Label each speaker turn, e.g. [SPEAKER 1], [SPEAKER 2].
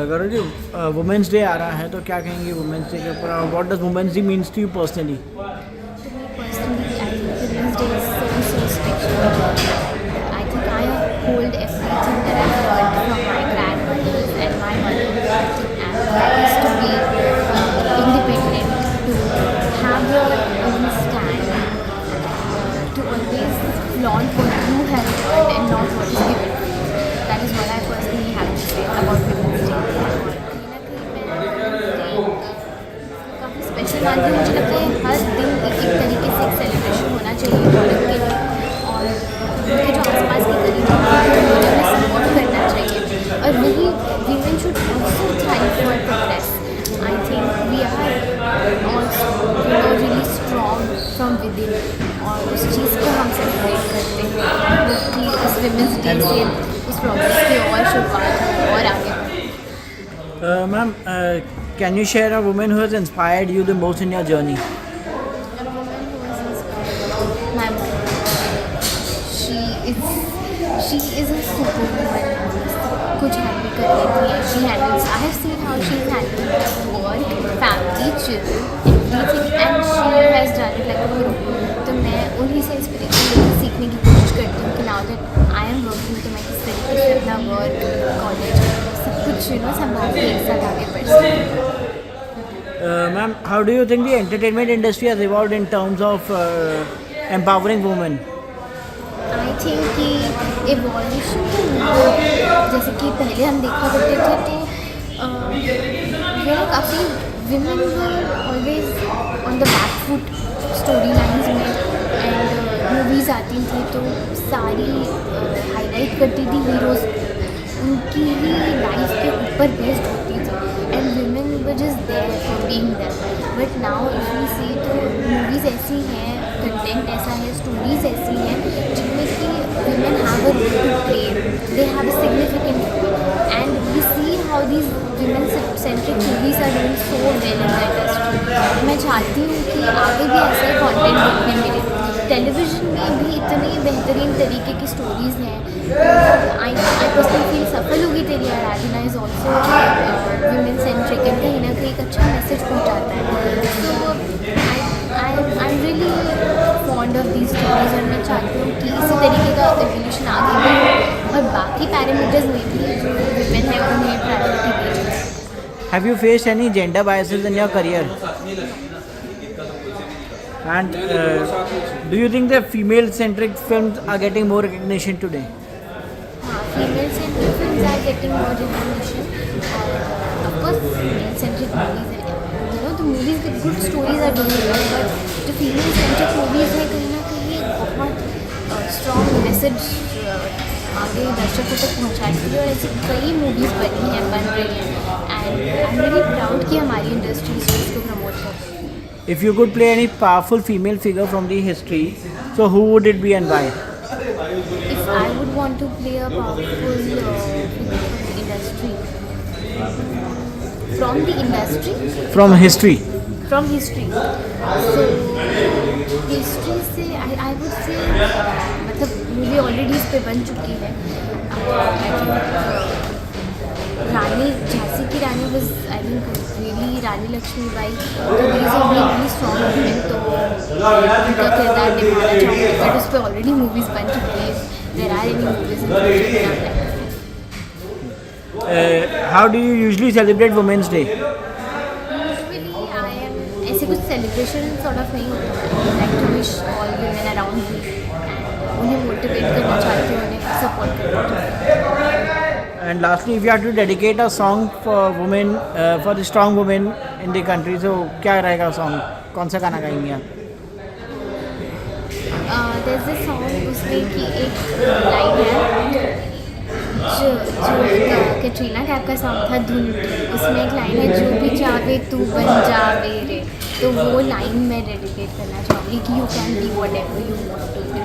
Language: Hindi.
[SPEAKER 1] गौरव जी, वुमेंस डे आ रहा है तो क्या कहेंगे वुमेंस डे के ऊपर, और what does women's day means to you personally?
[SPEAKER 2] To me personally, I think Women's Day is so special. I think I hold everything that I've learned from my grandmothers and my mother. And that is to be independent, to have your own stand, to always flaunt what you have learned and not what is given to you. That is what I personally have to say about Women's Day. काफ़ी स्पेशल मानती हूँ। मुझे लगता है हर दिन एक तरीके से एक सेलिब्रेशन होना चाहिए औरत के लिए, और उनके जो आसपास के करीब उन्हें सपोर्ट करना चाहिए। और वही women should also thrive for progress. I think we are also really strong from within, और उस चीज़ को हम सेलिब्रेट करते हैं कि उस विमेंस डे से उस प्रोग्रेस की और शुरुआत हो और आगे बढ़े।
[SPEAKER 1] Ma'am, can you share a woman who has inspired you the most in your journey?
[SPEAKER 2] A woman who was inspired, my mom. She is a superwoman. कुछ हैंडल कर लेती है. She handles. I have seen how she handles work, family, children, everything, and she has done it like a pro. तो मैं उन्हीं से इंस्पिरेशन लेकर सीखने की कोशिश करती हूँ कि now that I am working, तो मैं किस तरीके से अपना वर्क, कॉलेज, सब कुछ संभाल के एक साथ आगे बढ़ सकती हूँ.
[SPEAKER 1] Ma'am, how do you think the entertainment industry has evolved in terms of empowering women?
[SPEAKER 2] I think कि एवोल्यूशन जैसे कि पहले हम देखा करते थे तो वो काफ़ी women always on the back foot story lines में, एंड मूवीज़ आती थी तो सारी हाईलाइट करती थी हीरोज़, उनकी ही लाइफ के ऊपर बेस्ड होती थी, and women were just there for being there. But now if we see तो मूवीज़ ऐसी हैं, कंटेंट ऐसा है, स्टोरीज़ ऐसी हैं जिनमें कि women have a role to play. They have a significant role, and we see how these women-centric movies are doing so well in the industry. मैं चाहती हूँ कि आगे भी ऐसा कंटेंट देखने मिले. टेलीविज़न में भी इतनी बेहतरीन तरीके की स्टोरीज़ हैं. आई पर्सनली फील सफल होगी तेरी आराधना इज़ ऑल्सो women-centric, एंड कहीं ना कहीं एक अच्छा मैसेज पहुँचाता है. So I am really fond of these stories, और मैं चाहती हूँ कि इसी तरीके का एवोल्यूशन आगे भी हो और बाकी पैरामीटर्स में भी जो विमेन है उन्हें प्रायोरिटी दी जाए.
[SPEAKER 1] Have you faced any gender biases in your career? And do you think that female-centric films are getting more recognition today?
[SPEAKER 2] हाँ, female centric film are getting more recognition, और ऑफकोर्स मेल सेंट्रिक मूवीज है, तो movies with good stories are doing well, but जो फीमेल सेंट्रिक मूवीज है कहीं ना कहीं एक बहुत स्ट्रॉन्ग मैसेज आगे दर्शकों तक पहुँचाती है, और ऐसी कई मूवीज़ बनी हैं, बन रही हैं, and I am really proud कि हमारी इंडस्ट्री इस चीज़ को प्रमोट कर रही है.
[SPEAKER 1] If you could play any powerful female figure from the history, so who would it be and why?
[SPEAKER 2] If I would want to play a powerful figure from the industry,
[SPEAKER 1] From history.
[SPEAKER 2] from history, so history से I would say मतलब मूवी ऑलरेडी इस पे बन चुकी है. I think रानी झांसी की Rani was I think really Rani Laxmibai, तो these are really strong women, तो उनका किरदार निभाना चाहूँगी. बट उस पर ऑलरेडी मूवीज़ बन चुकी है. There are any movies
[SPEAKER 1] How do you usually celebrate Women's Day?
[SPEAKER 2] Usually I am ऐसे कुछ सेलिब्रेशन सॉर्ट ऑफ नहीं होता. I like to wish all women around me, and उन्हें मोटिवेट करना चाहती हूँ, उन्हें सपोर्ट करना चाहती हूँ.
[SPEAKER 1] And lastly, if you had to dedicate a song for women, for the strong women in the country, so क्या रहेगा song? कौन सा गाना गाएंगे आप?
[SPEAKER 2] there's a song उसमें की एक लाइन है जो कैटरीना कैफ का सॉन्ग था धुन, उसमें एक लाइन है जो भी चाहे तू बन जावे रे, तो वो लाइन मैं डेडिकेट करना चाहूँगी कि you can be whatever you want to B.